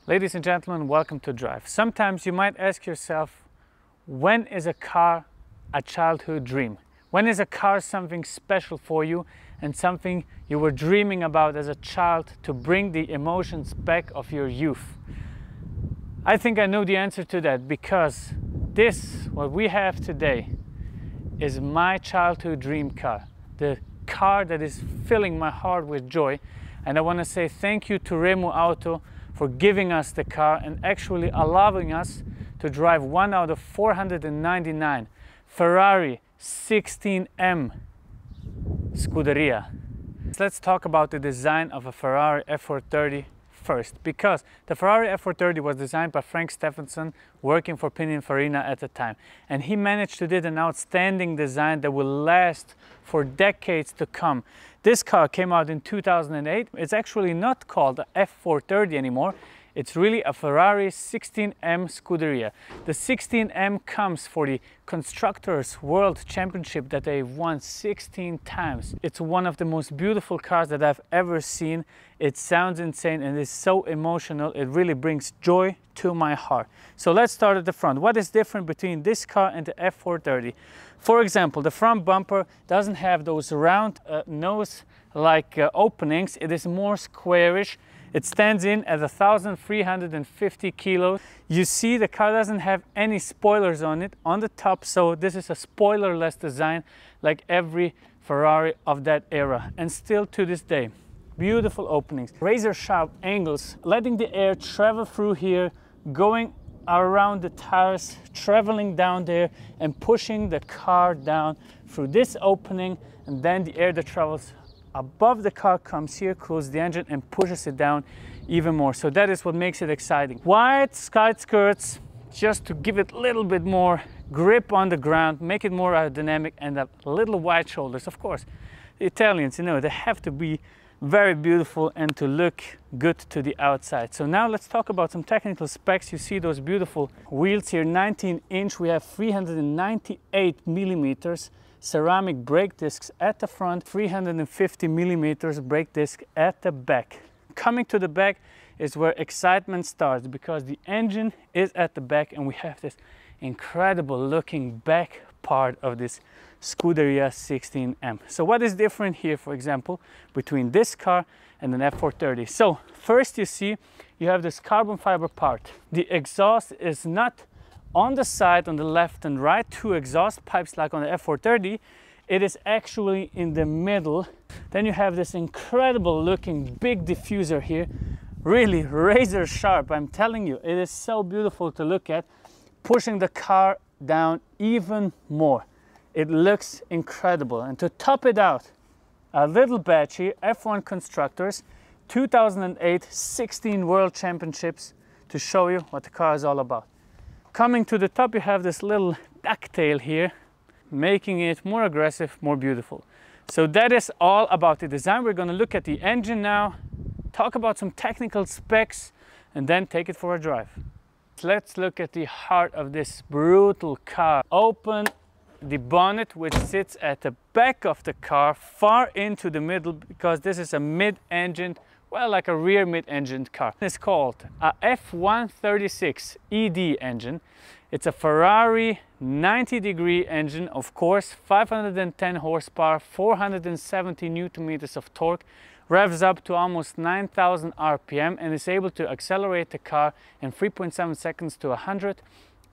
Ladies and gentlemen, welcome to Drive. Sometimes you might ask yourself, when is a car a childhood dream? When is a car something special for you and something you were dreaming about as a child to bring the emotions back of your youth? I think I know the answer to that, because this, what we have today, is my childhood dream car. The car that is filling my heart with joy. And I want to say thank you to Remuauto for giving us the car and actually allowing us to drive one out of 499 Ferrari 16M Scuderia. Let's talk about the design of a Ferrari F430 first, because the Ferrari F430 was designed by Frank Stephenson, working for Pininfarina at the time, and he managed to do an outstanding design that will last for decades to come. This car came out in 2008. It's actually not called the F430 anymore. It's really a Ferrari 16M Scuderia. The 16M comes for the Constructors World Championship that they've won 16 times. It's one of the most beautiful cars that I've ever seen. It sounds insane and is so emotional. It really brings joy to my heart. So let's start at the front. What is different between this car and the F430? For example, the front bumper doesn't have those round nose-like openings. It is more squarish. It stands in at 1,350 kilos. You see the car doesn't have any spoilers on it on the top, so this is a spoilerless design like every Ferrari of that era. And still to this day, beautiful openings, razor sharp angles, letting the air travel through here, going around the tires, traveling down there and pushing the car down through this opening, and then the air that travels above the car comes here, cools the engine and pushes it down even more. So that is what makes it exciting. Wide side skirts, just to give it a little bit more grip on the ground, make it more aerodynamic, and a little wide shoulders. Of course, the Italians, you know, they have to be very beautiful and to look good to the outside. So now let's talk about some technical specs. You see those beautiful wheels here, 19-inch. We have 398 millimeters ceramic brake discs at the front, 350 millimeters brake disc at the back. Coming to the back is where excitement starts, because the engine is at the back and we have this incredible looking back part of this Scuderia 16M. So what is different here, for example, between this car and an F430? So first you see you have this carbon fiber part. The exhaust is not on the side, on the left and right, two exhaust pipes like on the F430. It is actually in the middle. Then you have this incredible looking big diffuser here, really razor sharp. I'm telling you, it is so beautiful to look at, pushing the car down even more. It looks incredible. And to top it out, a little badge here, F1 Constructors 2008 16 World Championships, to show you what the car is all about. Coming to the top, you have this little ducktail here, making it more aggressive, more beautiful. So that is all about the design. We're going to look at the engine now, talk about some technical specs, and then take it for a drive. Let's look at the heart of this brutal car. Open the bonnet, which sits at the back of the car, far into the middle, because this is a mid-engine, well, like a rear mid-engined car. It's called a F430 ED engine. It's a Ferrari 90-degree engine, of course, 510 horsepower, 470 Newton meters of torque, revs up to almost 9,000 RPM and is able to accelerate the car in 3.7 seconds to 100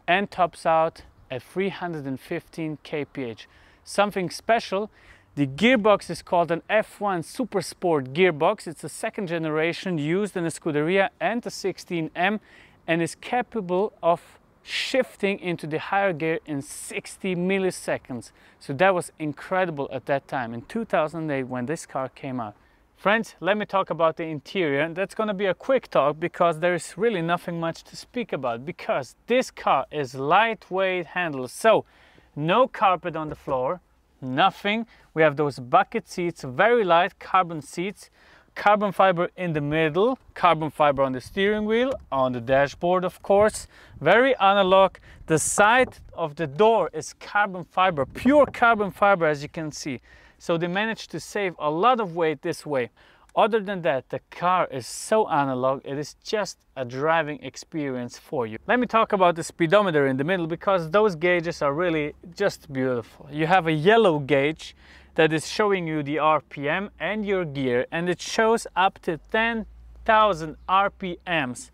and tops out at 315 kph. Something special, the gearbox is called an F1 Super Sport gearbox. It's the second generation used in the Scuderia and the 16M and is capable of shifting into the higher gear in 60 milliseconds. So that was incredible at that time, in 2008 when this car came out. Friends, let me talk about the interior, and that's going to be a quick talk because there is really nothing much to speak about, because this car is lightweight handles. So no carpet on the floor, nothing. We have those bucket seats, very light carbon seats, carbon fiber in the middle, carbon fiber on the steering wheel, on the dashboard, of course, very analog. The side of the door is carbon fiber, pure carbon fiber, as you can see. So they managed to save a lot of weight this way. Other than that, the car is so analog, it is just a driving experience for you. Let me talk about the speedometer in the middle, because those gauges are really just beautiful. You have a yellow gauge that is showing you the RPM and your gear, and it shows up to 10,000 RPMs.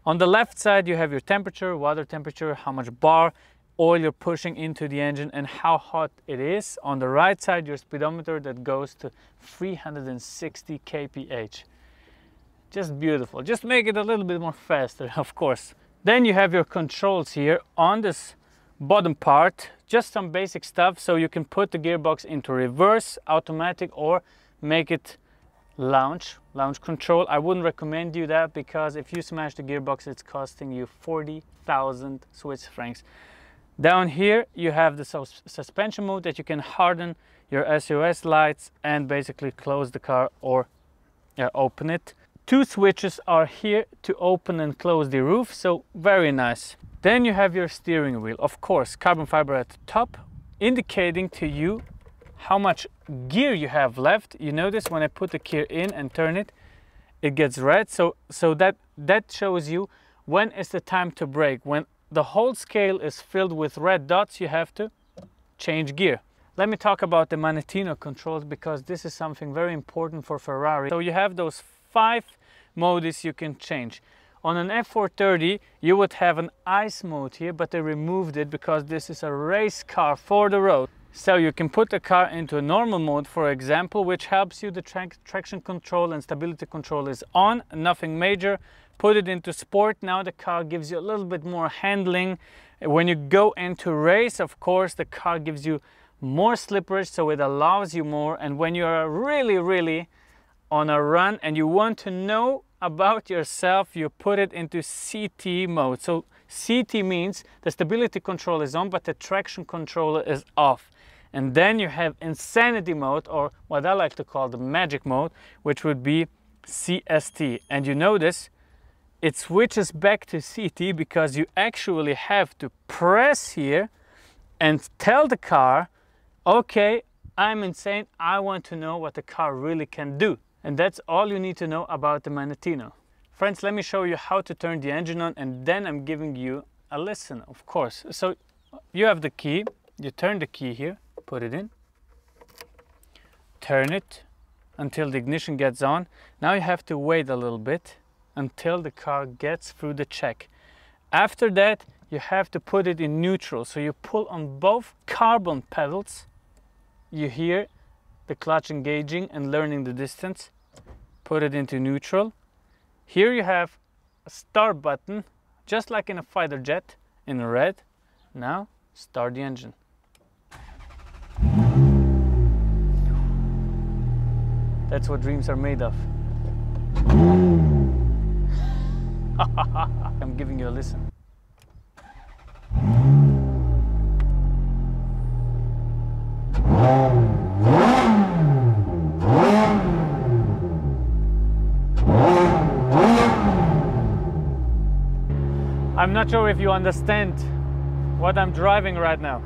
On the left side you have your temperature, water temperature, how much bar oil you're pushing into the engine and how hot it is. On the right side, your speedometer that goes to 360 kph. Just beautiful. Just make it a little bit more faster, of course. Then you have your controls here on this bottom part, just some basic stuff, so you can put the gearbox into reverse, automatic, or make it lounge control. I wouldn't recommend you that, because if you smash the gearbox, it's costing you 40,000 Swiss francs. Down here you have the suspension mode that you can harden your SOS lights and basically close the car or open it. Two switches are here to open and close the roof, so very nice. Then you have your steering wheel, of course, carbon fiber at the top, indicating to you how much gear you have left. You notice when I put the gear in and turn it, it gets red, so that shows you when is the time to brake. When the whole scale is filled with red dots, you have to change gear. Let me talk about the Manettino controls, because this is something very important for Ferrari. So you have those 5 modes you can change. On an F430 you would have an ice mode here, but they removed it because this is a race car for the road. So you can put the car into a normal mode, for example, which helps you. The traction control and stability control is on, nothing major. Put it into sport. Now the car gives you a little bit more handling. When you go into race, of course, the car gives you more slippage, so it allows you more. And when you are really on a run and you want to know about yourself, you put it into CT mode. So CT means the stability control is on, but the traction controller is off. And then you have insanity mode, or what I like to call the magic mode, which would be CST. And you notice it switches back to CT because you actually have to press here and tell the car, okay, I'm insane, I want to know what the car really can do. And that's all you need to know about the Manettino. Friends, let me show you how to turn the engine on, and then I'm giving you a lesson, of course. So you have the key, you turn the key here, put it in, turn it until the ignition gets on. Now you have to wait a little bit until the car gets through the check. After that, you have to put it in neutral. So you pull on both carbon pedals. You hear the clutch engaging and learning the distance. Put it into neutral. Here you have a start button, just like in a fighter jet, in red. Now start the engine. That's what dreams are made of. I'm giving you a listen. I'm not sure if you understand what I'm driving right now,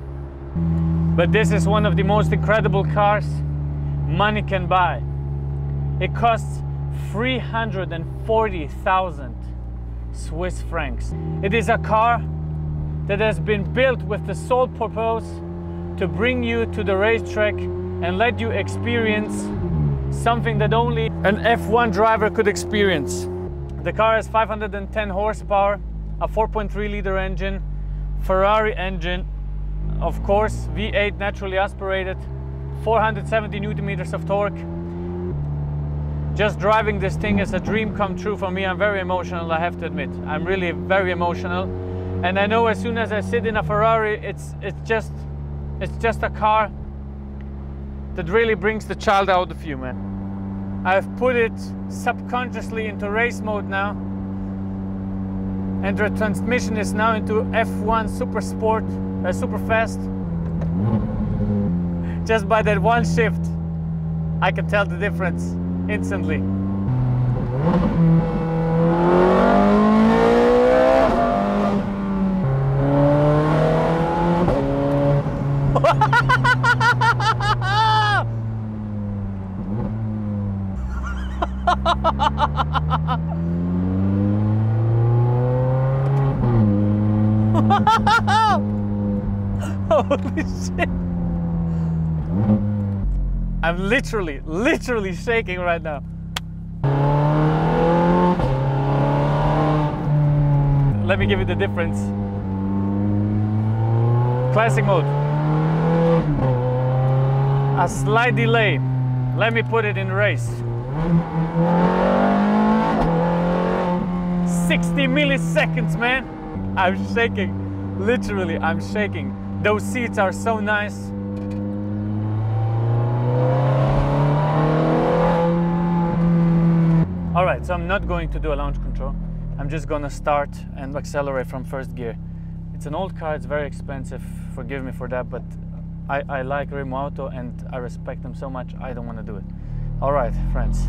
but this is one of the most incredible cars money can buy. It costs 340,000 Swiss francs. It is a car that has been built with the sole purpose to bring you to the racetrack and let you experience something that only an F1 driver could experience. The car has 510 horsepower, a 4.3 liter engine, Ferrari engine, of course, V8 naturally aspirated, 470 Newton meters of torque. Just driving this thing is a dream come true for me. I'm very emotional, I have to admit. I'm really very emotional. And I know as soon as I sit in a Ferrari, it's just a car that really brings the child out of you, man. I've put it subconsciously into race mode now. And the transmission is now into F1 super sport, super fast. Just by that one shift, I can tell the difference instantly. Holy shit! I'm literally shaking right now. Let me give you the difference. Classic mode. A slight delay. Let me put it in race. 60 milliseconds, man. I'm shaking. Literally, I'm shaking. Those seats are so nice. All right, so I'm not going to do a launch control. I'm just gonna start and accelerate from first gear. It's an old car, it's very expensive. Forgive me for that, but I like Remuauto and I respect them so much, I don't want to do it. All right, friends.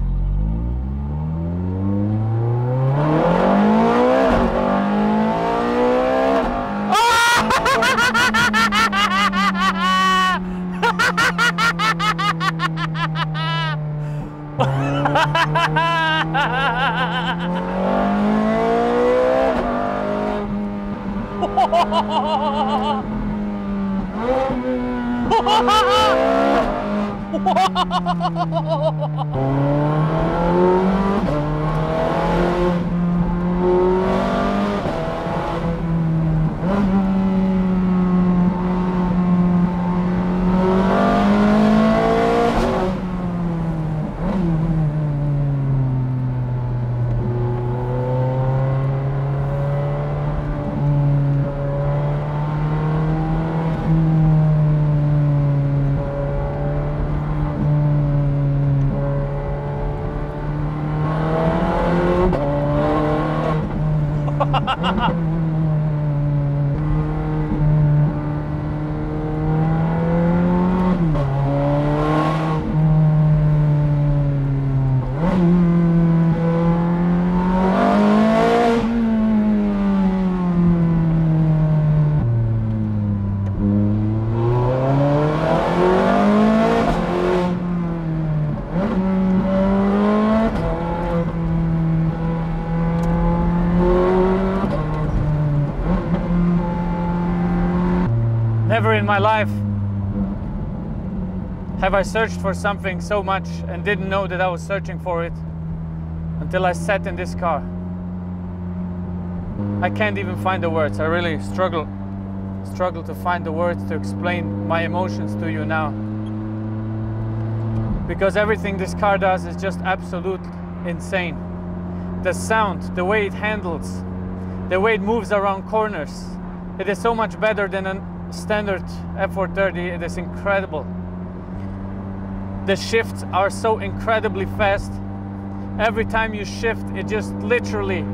Never in my life have I searched for something so much and didn't know that I was searching for it until I sat in this car. I can't even find the words. I really struggle to find the words to explain my emotions to you now. Because everything this car does is just absolute insane. The sound, the way it handles, the way it moves around corners, it is so much better than a standard F430. It is incredible. The shifts are so incredibly fast. Every time you shift, it just literally,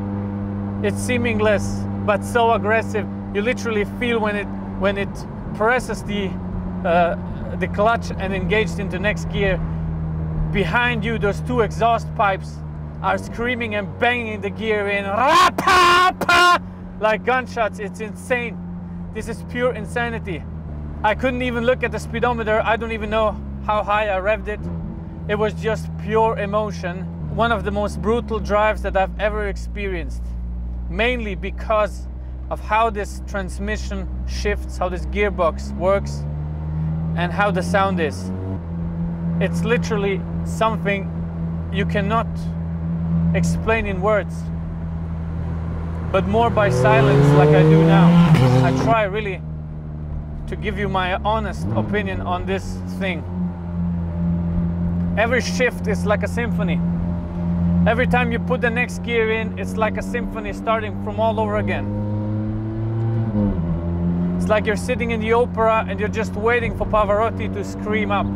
it's seamless but so aggressive. You literally feel when it presses the clutch and engaged into next gear. Behind you, those two exhaust pipes are screaming and banging the gear in like gunshots. It's insane. This is pure insanity. I couldn't even look at the speedometer. I don't even know how high I revved it. It was just pure emotion. One of the most brutal drives that I've ever experienced. Mainly because of how this transmission shifts, how this gearbox works, and how the sound is. It's literally something you cannot explain in words, but more by silence, like I do now. I try really to give you my honest opinion on this thing. Every shift is like a symphony. Every time you put the next gear in, it's like a symphony starting from all over again. It's like you're sitting in the opera and you're just waiting for Pavarotti to scream up.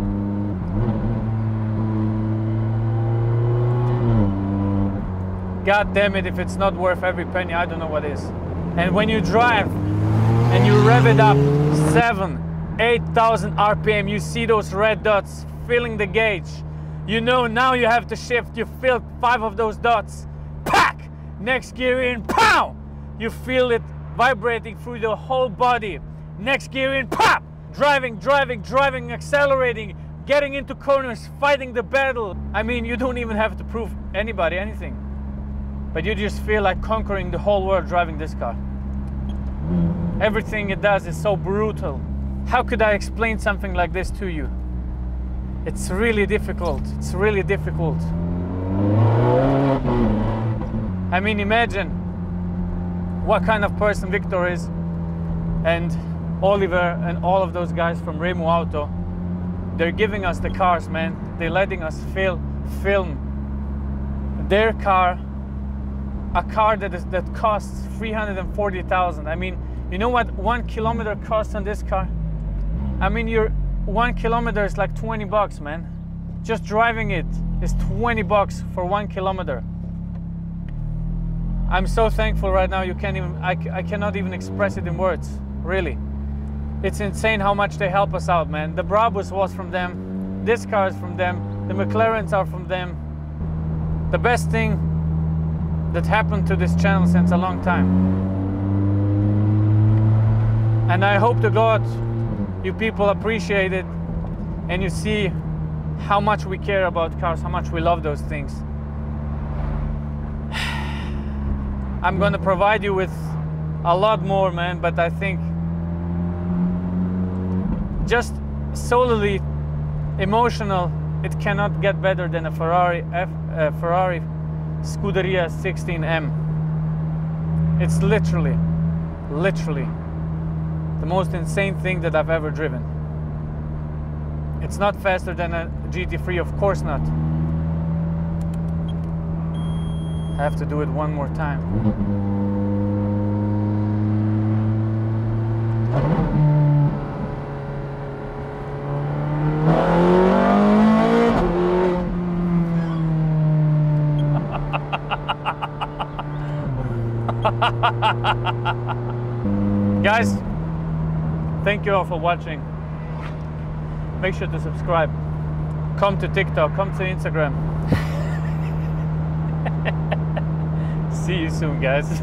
God damn it, if it's not worth every penny, I don't know what is. And when you drive and you rev it up 7,000, 8,000 RPM, you see those red dots filling the gauge. You know now you have to shift. You filled 5 of those dots. Pack! Next gear in, pow! You feel it vibrating through the whole body. Next gear in, pop! Driving, accelerating, getting into corners, fighting the battle. I mean, you don't even have to prove anybody anything. But you just feel like conquering the whole world driving this car. Everything it does is so brutal. How could I explain something like this to you? It's really difficult. It's really difficult. I mean, imagine what kind of person Victor is, and Oliver and all of those guys from Remuauto. They're giving us the cars, man. They're letting us film their car, a car that costs 340,000. I mean, you know what 1 kilometer costs on this car? I mean, 1 kilometer is like 20 bucks, man. Just driving it is 20 bucks for 1 kilometer. I'm so thankful right now. You can't even, I cannot even express it in words, really. It's insane how much they help us out, man. The Brabus was from them. This car is from them. The McLarens are from them. The best thing that happened to this channel since a long time. And I hope to God you people appreciate it and you see how much we care about cars, how much we love those things. I'm gonna provide you with a lot more, man, but I think just solely emotional, it cannot get better than a Ferrari Scuderia 16M. It's literally the most insane thing that I've ever driven. It's not faster than a GT3, of course not. I have to do it one more time. Guys, thank you all for watching. Make sure to subscribe. Come to TikTok, come to Instagram. See you soon, guys.